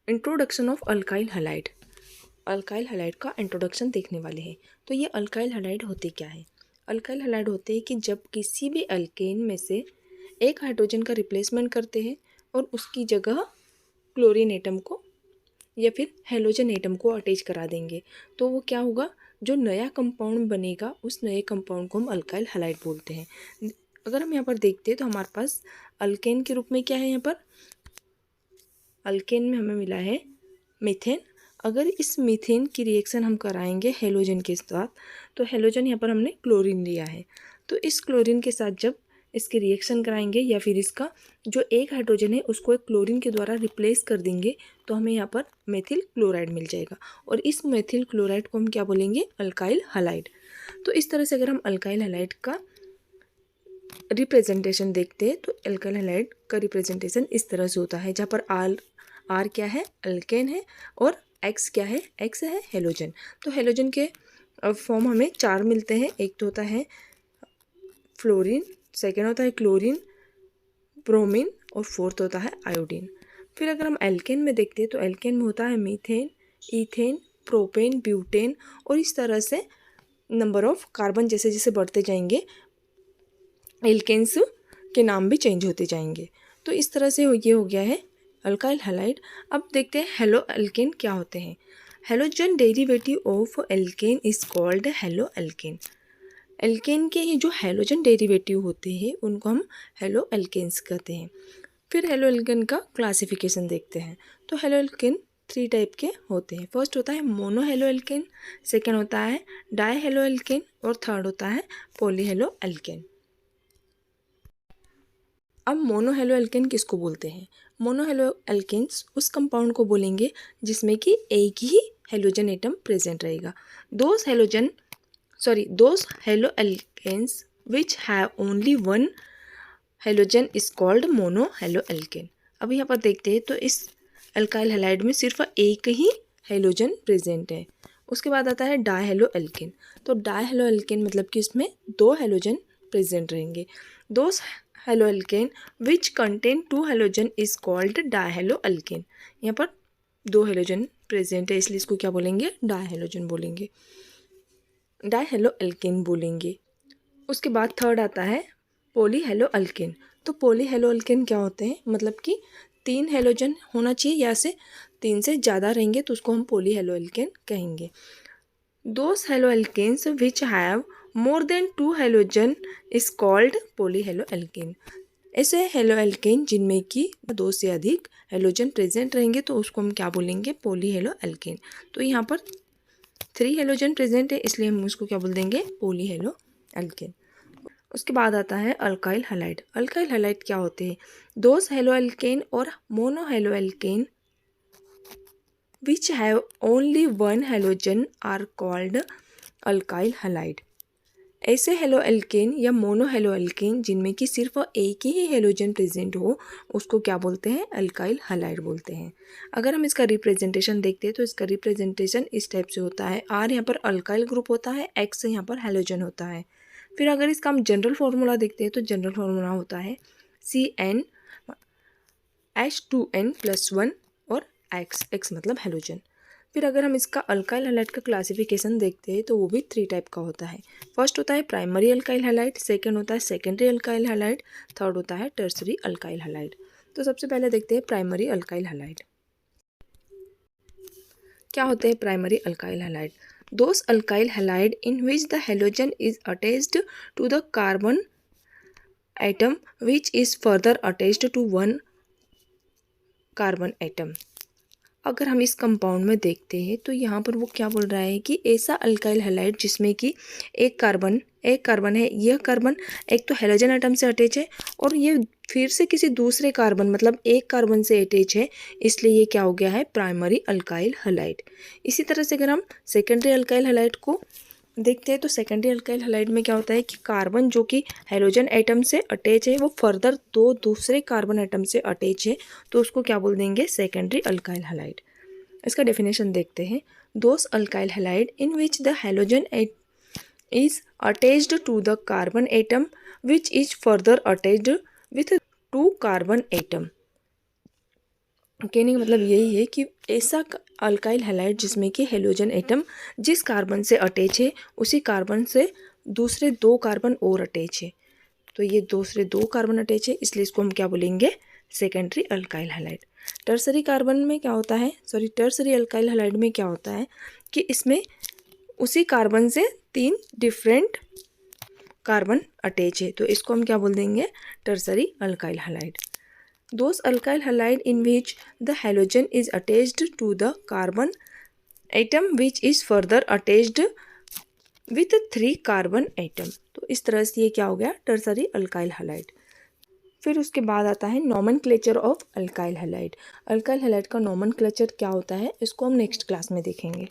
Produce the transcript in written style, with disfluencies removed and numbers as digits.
Introduction of alkyl halide. Alkyl halide का introduction देखने वाले हैं। तो ये अल्काइल हैलाइड होते क्या है? अल्काइल हैलाइड होते हैं कि जब किसी भी अल्केन में से एक हाइड्रोजन का रिप्लेसमेंट करते हैं और उसकी जगह क्लोरीन एटम को या फिर हेलोजन एटम को अटैच करा देंगे, तो वो क्या होगा, जो नया कंपाउंड बनेगा उस नए कंपाउंड को हम अल्काइल हैलाइड बोलते हैं। अगर हम यहाँ पर देखते हैं तो हमारे पास अल्केन के रूप में क्या है, यहाँ पर अल्केन में हमें मिला है मीथेन। अगर इस मीथेन की रिएक्शन हम कराएंगे हेलोजन के साथ, तो हेलोजन यहाँ पर हमने क्लोरीन लिया है, तो इस क्लोरीन के साथ जब इसकी रिएक्शन कराएंगे या फिर इसका जो एक हाइड्रोजन है उसको एक क्लोरीन के द्वारा रिप्लेस कर देंगे, तो हमें यहाँ पर मेथिल क्लोराइड मिल जाएगा। और इस मेथिल क्लोराइड को हम क्या बोलेंगे, अल्काइल हैलाइड। तो इस तरह से अगर हम अल्काइल हैलाइड का रिप्रेजेंटेशन देखते हैं तो अल्काइल हैलाइड का रिप्रेजेंटेशन इस तरह से होता है, जहाँ पर आर क्या है, अल्केन है, और एक्स क्या है, एक्स है हेलोजन। तो हेलोजन के फॉर्म हमें 4 मिलते हैं। एक तो होता है फ्लोरीन, सेकेंड होता है क्लोरीन, ब्रोमीन, और फोर्थ होता है आयोडीन। फिर अगर हम एल्केन में देखते हैं तो एल्केन में होता है मीथेन, ईथेन, प्रोपेन, ब्यूटेन, और इस तरह से नंबर ऑफ कार्बन जैसे जैसे बढ़ते जाएंगे एल्केन्स के नाम भी चेंज होते जाएंगे। तो इस तरह से ये हो गया है अल्काइल हैलाइड। अब देखते हैं हेलो अल्केन क्या होते हैं। Halogen derivative of alkane is called halo alkane. Alkane के ही जो हेलोजन डेरिवेटिव होते हैं उनको हम हेलो अल्केन्स कहते हैं। फिर हेलो अल्केन का क्लासिफिकेशन देखते हैं। तो हेलो अल्केन 3 टाइप के होते हैं। फर्स्ट होता है मोनो हेलो अल्केन, सेकेंड होता है डाई हेलो अल्केन, और थर्ड होता है पॉली हेलो अल्केन। अब मोनो हेलो अल्केन किसको बोलते हैं? मोनो हेलो अल्केन्स उस कंपाउंड को बोलेंगे जिसमें कि एक ही हेलोजन एटम प्रेजेंट रहेगा। Those halo alkanes which have only one halogen is called mono halo alkane. अब यहाँ पर देखते हैं तो इस अल्काइल हैलाइड में सिर्फ एक ही हेलोजन प्रेजेंट है। उसके बाद आता है डाई हेलो अल्केन। तो डाई हेलो अल्केन मतलब कि इसमें 2 हेलोजन प्रेजेंट रहेंगे। Those halo alkane which contain 2 halogen is called die halo alkane. यहाँ पर 2 हेलोजन प्रेजेंट है इसलिए इसको क्या बोलेंगे, डाई हेलोजन बोलेंगे, डाई हेलो अल्केन बोलेंगे। उसके बाद थर्ड आता है पॉली हेलो अल्केन। तो पॉली हेलो अल्केन क्या होते हैं, मतलब कि 3 हेलोजन होना चाहिए या से 3 से ज़्यादा रहेंगे तो उसको हम पॉली हेलो अल्केन कहेंगे। Those halo alkanes which have more than 2 halogen is called poly halo alkane. ऐसे हेलो अल्केन जिनमें कि 2 से अधिक हेलोजन प्रेजेंट रहेंगे तो उसको हम क्या बोलेंगे, पॉली हेलो अल्केन। तो यहाँ पर 3 हेलोजन प्रेजेंट है इसलिए हम उसको क्या बोल देंगे, पॉली हेलो अल्केन। उसके बाद आता है अल्काइल हैलाइड। अल्काइल हैलाइड क्या होते हैं? दोज हेलो अल्केन और mono halo alkane which have only one halogen are called alkyl halide. ऐसे हेलो अल्केन या मोनो हेलो अल्केन जिनमें कि सिर्फ एक ही हेलोजन प्रेजेंट हो उसको क्या बोलते हैं, अल्काइल हैलाइड बोलते हैं। अगर हम इसका रिप्रेजेंटेशन देखते हैं तो इसका रिप्रेजेंटेशन इस टाइप से होता है। आर यहाँ पर अल्काइल ग्रुप होता है, एक्स यहाँ पर हेलोजन होता है। फिर अगर इसका हम जनरल फार्मूला देखते हैं तो जनरल फार्मूला होता है CnH2n+1 और एक्स मतलब हेलोजन। फिर अगर हम इसका अल्काइल हैलाइड का क्लासिफिकेशन देखते हैं तो वो भी 3 टाइप का होता है। फर्स्ट होता है प्राइमरी अल्काइल हैलाइड, सेकंड होता है सेकेंडरी अल्काइल हैलाइड, थर्ड होता है टर्सरी अल्काइल हैलाइड। तो सबसे पहले देखते हैं प्राइमरी अल्काइल हैलाइड। क्या होते हैं primary alkyl halide? Those alkyl halide in which the halogen is attached to the carbon atom which is further attached to one carbon atom. अगर हम इस कंपाउंड में देखते हैं तो यहाँ पर वो क्या बोल रहा है कि ऐसा अल्काइल हैलाइड जिसमें कि एक कार्बन है, यह कार्बन एक तो हेलोजन एटम से अटैच है और ये फिर से किसी दूसरे कार्बन मतलब एक कार्बन से अटैच है, इसलिए ये क्या हो गया है, प्राइमरी अल्काइल हैलाइड। इसी तरह से अगर हम सेकेंडरी अल्काइल हैलाइड को देखते हैं तो सेकेंडरी अल्काइल हैलाइड में क्या होता है कि कार्बन जो कि हेलोजन एटम से अटैच है वो फर्दर 2 दूसरे कार्बन एटम से अटैच है, तो उसको क्या बोल देंगे, सेकेंडरी अल्काइल हैलाइड। इसका डेफिनेशन देखते हैं। Those alkyl halide in which the halogen is attached to the carbon atom which is further attached with 2 carbon atom कहने का मतलब यही है कि ऐसा अल्काइल हैलाइड जिसमें कि हेलोजन एटम जिस कार्बन से अटैच है उसी कार्बन से दूसरे 2 कार्बन और अटैच है, तो ये दूसरे 2 कार्बन अटैच है, इसलिए इसको हम क्या बोलेंगे, secondary alkyl halide. Tertiary carbon में क्या होता है, टर्सरी अल्काइल हैलाइड में क्या होता है कि इसमें उसी कार्बन से 3 डिफरेंट कार्बन अटैच है, तो इसको हम क्या बोल देंगे, tertiary alkyl halide. Those alkyl halide in which the halogen is attached to the carbon atom which is further attached with 3 carbon atom। तो इस तरह से ये क्या हो गया, टर्सरी अल्काइल हैलाइड। फिर उसके बाद आता है nomenclature of alkyl halide. Alkyl halide का नोमेनक्लेचर क्या होता है, इसको हम नेक्स्ट क्लास में देखेंगे।